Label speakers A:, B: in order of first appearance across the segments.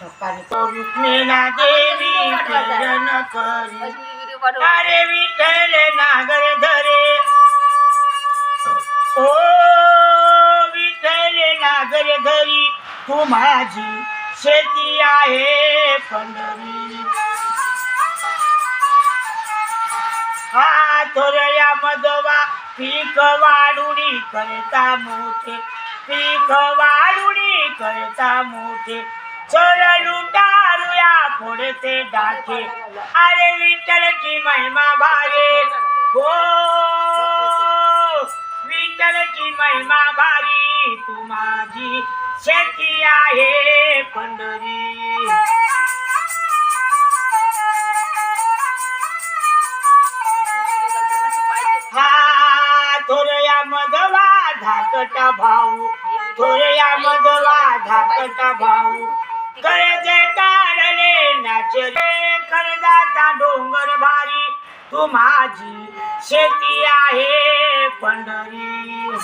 A: रुक्मिणा देवी प्रेरण करी अरे विठ्ठल नागर धरे ओ विठ्ठल नागर धरी तू माझी शेती आहे पंढरी हा थोरया मधवा पीक वाढुणी करता मोठे पीक वाढुणी करता मोठे चोर लुटारूया फोडते डाके अरे विठ्ठलची महिमा भारी हो विठ्ठलची महिमा भारी तू माझी शेती आहे पंढरी हा थोरया मधवा धाकटा भाऊ थोरया मधवा धाकटा भाऊ कर्जे काढले नाचले कर्जाचा डोंगर भारी तू माझी शेती आहे पंढरी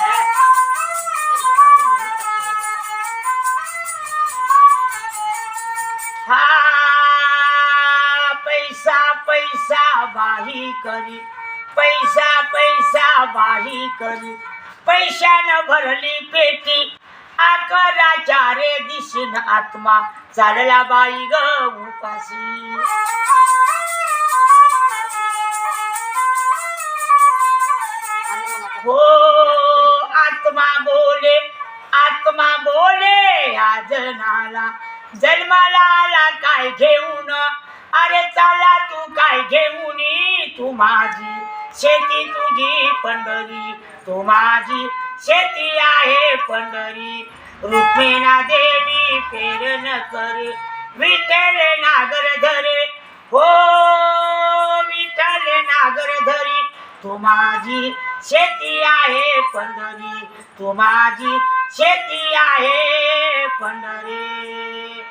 A: हा पैसा पैसा बाही करी पैसा पैसा बाही करी पैशानं भरली पेटी आकाराच्या रे दिशेन आत्मा चालला बाई ग उपाशी हो आत्मा बोले आज नाला जन्माला आला काय घेऊन अरे चला तू काय घेऊन तू माझी शेती तुझी पंढरी तू माझी शेती आहे पंढरी रुक्मिणा देवी प्रेरण करे विठ्ठल नागर धरे हो विठ्ठल नागर धरी तू माझी शेती आहे पंढरी तू माझी शेती आहे पंढरी